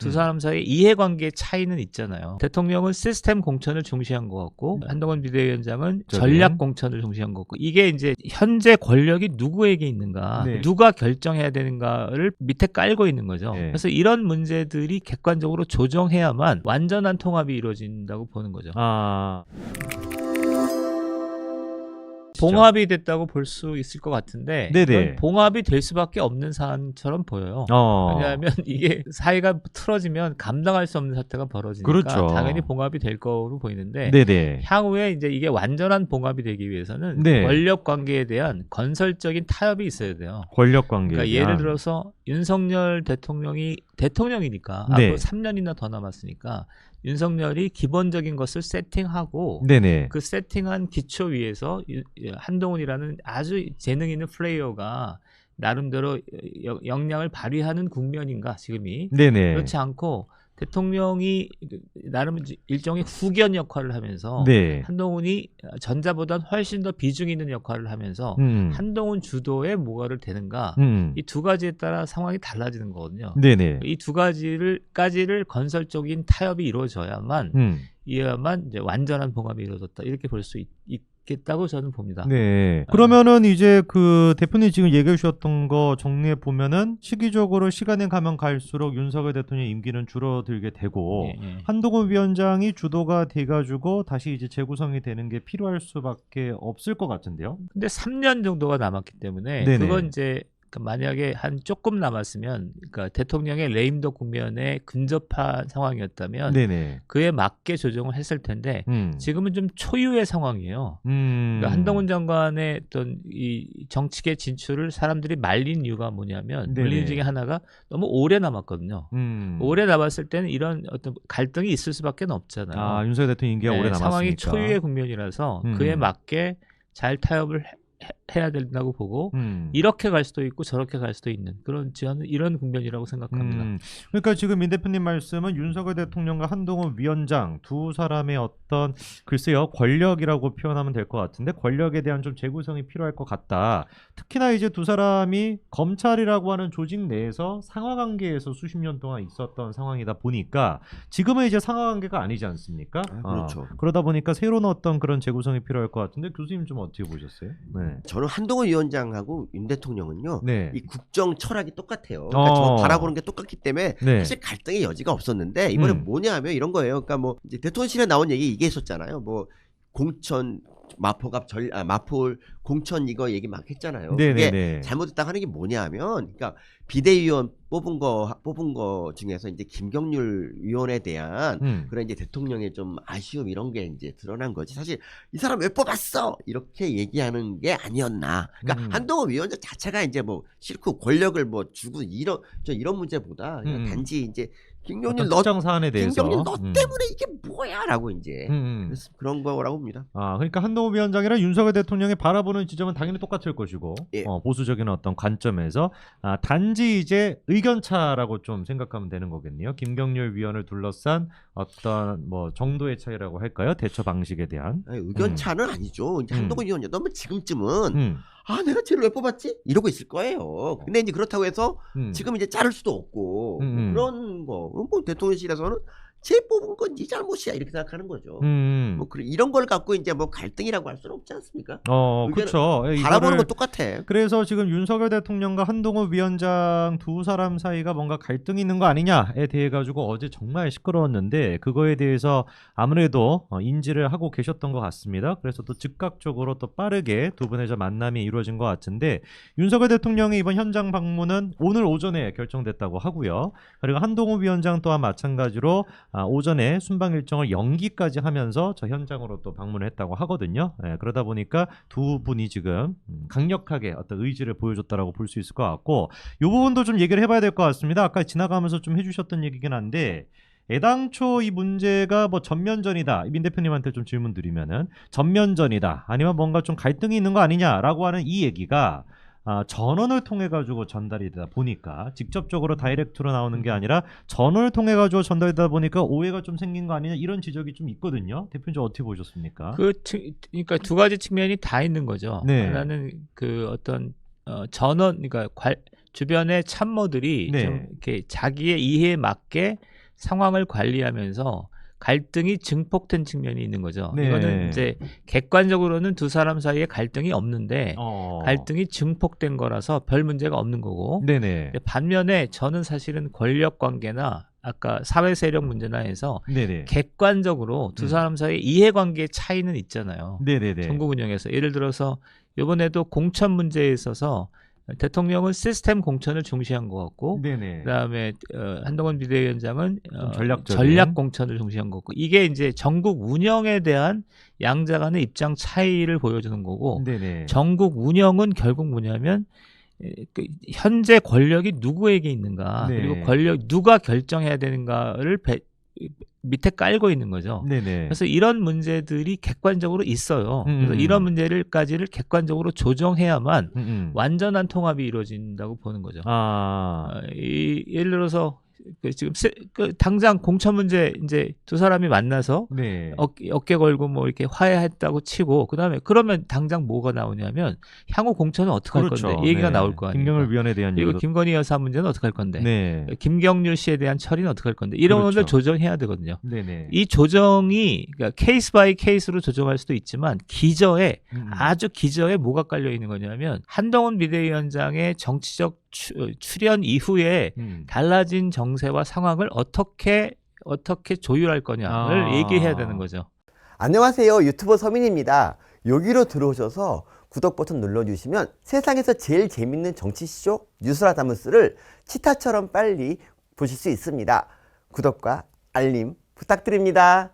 두 사람 사이의 이해관계 차이는 있잖아요. 대통령은 시스템 공천을 중시한 것 같고 한동훈 비대위원장은 전략 공천을 중시한 것 같고 이게 이제 현재 권력이 누구에게 있는가 네. 누가 결정해야 되는가를 밑에 깔고 있는 거죠. 네. 그래서 이런 문제들이 객관적으로 조정해야만 완전한 통합이 이루어진다고 보는 거죠. 아. 봉합이 됐다고 볼 수 있을 것 같은데 네네. 이건 봉합이 될 수밖에 없는 사안처럼 보여요. 왜냐하면 이게 사이가 틀어지면 감당할 수 없는 사태가 벌어지니까 그렇죠. 당연히 봉합이 될 거로 보이는데 네네. 향후에 이제 이게 완전한 봉합이 되기 위해서는 네. 권력 관계에 대한 건설적인 타협이 있어야 돼요. 권력 관계. 그러니까 예를 들어서 윤석열 대통령이 대통령이니까 네. 앞으로 3년이나 더 남았으니까 윤석열이 기본적인 것을 세팅하고 네네. 그 세팅한 기초 위에서 한동훈이라는 아주 재능 있는 플레이어가 나름대로 역량을 발휘하는 국면인가 지금이. 네네. 그렇지 않고 대통령이 나름 일종의 후견 역할을 하면서 네. 한동훈이 전자보다 훨씬 더 비중 있는 역할을 하면서 한동훈 주도에 뭐가를 되는가 이 두 가지에 따라 상황이 달라지는 거거든요. 네네. 이 두 가지를 건설적인 타협이 이루어져야만 이어야만 이제 완전한 봉합이 이루어졌다 이렇게 볼 수 있겠다고 저는 봅니다. 네. 그러면은 이제 그 대표님 지금 얘기해 주셨던 거 정리해 보면은 시기적으로 시간이 가면 갈수록 윤석열 대통령 임기는 줄어들게 되고 한동훈 위원장이 주도가 돼가지고 다시 이제 재구성이 되는 게 필요할 수밖에 없을 것 같은데요. 근데 3년 정도가 남았기 때문에 네네. 그건 이제 만약에 한 조금 남았으면 그러니까 대통령의 레임덕 국면에 근접한 상황이었다면 네네. 그에 맞게 조정을 했을 텐데 지금은 좀 초유의 상황이에요. 그러니까 한동훈 장관의 어떤 이 정치계 진출을 사람들이 말린 이유가 뭐냐면 네네. 물린 중에 하나가 너무 오래 남았거든요. 오래 남았을 때는 이런 어떤 갈등이 있을 수밖에 없잖아요. 아, 윤석열 대통령 임기가 오래 남았으니까. 상황이 초유의 국면이라서 그에 맞게 잘 타협을 해야 된다고 보고 이렇게 갈 수도 있고 저렇게 갈 수도 있는 그런 저는 이런 국면이라고 생각합니다. 그러니까 지금 민 대표님 말씀은 윤석열 대통령과 한동훈 위원장 두 사람의 어떤 글쎄요 권력이라고 표현하면 될 것 같은데 권력에 대한 좀 재구성이 필요할 것 같다. 특히나 이제 두 사람이 검찰이라고 하는 조직 내에서 상하관계에서 수십 년 동안 있었던 상황이다 보니까 지금은 이제 상하관계가 아니지 않습니까? 그렇죠. 그러다 보니까 새로운 어떤 그런 재구성이 필요할 것 같은데 교수님 좀 어떻게 보셨어요? 네. 저는 한동훈 위원장하고 윤 대통령은요, 네. 이 국정 철학이 똑같아요. 그러니까 저 바라보는 게 똑같기 때문에 네. 사실 갈등의 여지가 없었는데 이번에 뭐냐면 이런 거예요. 그러니까 뭐 이제 대통령실에 나온 얘기 이게 있었잖아요. 뭐 공천 마포갑 마포 공천 이거 얘기 막 했잖아요. 그게 잘못했다고 하는 게 뭐냐면, 그러니까 비대위원 뽑은 거 중에서 이제 김경률 위원에 대한 그런 이제 대통령의 좀 아쉬움 이런 게 이제 드러난 거지. 사실 이 사람 왜 뽑았어 이렇게 얘기하는 게 아니었나. 그러니까 한동훈 위원장 자체가 이제 뭐 싫고 권력을 뭐 주고 이런 문제보다 그냥 단지 이제 김경률 특정 사안에 대해서 김경률 너 때문에 이게 뭐야라고 이제 그런 거라고 봅니다. 아, 그러니까 한동훈 위원장이랑 윤석열 대통령이 바라보는 지점은 당연히 똑같을 것이고 보수적인 어떤 관점에서 단지 이제 의견차라고 좀 생각하면 되는 거겠네요. 김경률 위원을 둘러싼 어떤 뭐 정도의 차이라고 할까요? 대처 방식에 대한 의견차는 아니죠. 이제 한동훈 위원장 너무 지금쯤은 내가 쟤를 왜 뽑았지? 이러고 있을 거예요. 근데 이제 그렇다고 해서 지금 이제 자를 수도 없고 뭐 그런 거. 뭐 대통령실에서는 쟤 뽑은 건 네 잘못이야 이렇게 생각하는 거죠. 뭐 이런 걸 갖고 이제 뭐 갈등이라고 할 수는 없지 않습니까? 그렇죠. 바라보는 건 똑같아. 그래서 지금 윤석열 대통령과 한동훈 위원장 두 사람 사이가 뭔가 갈등이 있는 거 아니냐에 대해 가지고 어제 정말 시끄러웠는데 그거에 대해서 아무래도 인지를 하고 계셨던 것 같습니다. 그래서 또 즉각적으로 또 빠르게 두 분의 만남이 이루어진 것 같은데 윤석열 대통령의 이번 현장 방문은 오늘 오전에 결정됐다고 하고요. 그리고 한동훈 위원장 또한 마찬가지로 오전에 순방 일정을 연기까지 하면서 저 현장으로 또 방문을 했다고 하거든요. 그러다 보니까 두 분이 지금 강력하게 어떤 의지를 보여줬다라고 볼 수 있을 것 같고 이 부분도 좀 얘기를 해봐야 될 것 같습니다. 아까 지나가면서 좀 해주셨던 얘기긴 한데 애당초 이 문제가 뭐 전면전이다. 민 대표님한테 좀 질문 드리면은 전면전이다. 아니면 뭔가 좀 갈등이 있는 거 아니냐라고 하는 이 얘기가 전원을 통해 가지고 전달이 되다 보니까 직접적으로 다이렉트로 나오는 게 아니라 전원을 통해 가지고 전달되다 보니까 오해가 좀 생긴 거 아니냐 이런 지적이 좀 있거든요. 대표님 좀 어떻게 보셨습니까? 그러니까 두 가지 측면이 다 있는 거죠. 하나는 그 어떤 전원 그러니까 주변의 참모들이 좀 이렇게 자기의 이해에 맞게 상황을 관리하면서 갈등이 증폭된 측면이 있는 거죠. 네. 이거는 이제 객관적으로는 두 사람 사이에 갈등이 없는데 갈등이 증폭된 거라서 별 문제가 없는 거고. 네네. 반면에 저는 사실은 권력 관계나 아까 사회 세력 문제나 해서 네네. 객관적으로 두 사람 사이의 이해관계의 차이는 있잖아요. 네네네. 전국 운영에서 예를 들어서 이번에도 공천 문제에 있어서 대통령은 시스템 공천을 중시한 것 같고, 네네. 그다음에 한동훈 비대위원장은 전략적인. 전략 공천을 중시한 거고, 이게 이제 전국 운영에 대한 양자 간의 입장 차이를 보여주는 거고, 네네. 전국 운영은 결국 뭐냐면 현재 권력이 누구에게 있는가, 네. 그리고 권력 누가 결정해야 되는가를 밑에 깔고 있는 거죠. 네네. 그래서 이런 문제들이 객관적으로 있어요. 그래서 이런 문제를까지를 객관적으로 조정해야만 완전한 통합이 이루어진다고 보는 거죠. 예를 들어서 지금 당장 공천 문제 이제 두 사람이 만나서 네. 어깨 걸고 뭐 이렇게 화해했다고 치고 그다음에 그러면 당장 뭐가 나오냐면 향후 공천은 어떻게 할 그렇죠. 건데 얘기가 네. 나올 거 아니에요. 김경을 위원에 대한 그리고 얘기도. 김건희 여사 문제는 어떻게 할 건데 네. 김경률 씨에 대한 처리는 어떻게 할 건데 이런 그렇죠. 것들 조정해야 되거든요. 네네. 이 조정이 그러니까 케이스 바이 케이스로 조정할 수도 있지만 기저에 아주 기저에 뭐가 깔려 있는 거냐면 한동훈 비대위원장의 정치적 출연 이후에 달라진 정세와 상황을 어떻게 조율할 거냐를 얘기해야 되는 거죠. 안녕하세요. 유튜버 서민입니다. 여기로 들어오셔서 구독 버튼 눌러주시면 세상에서 제일 재밌는 정치쇼 뉴스라다무스를 치타처럼 빨리 보실 수 있습니다. 구독과 알림 부탁드립니다.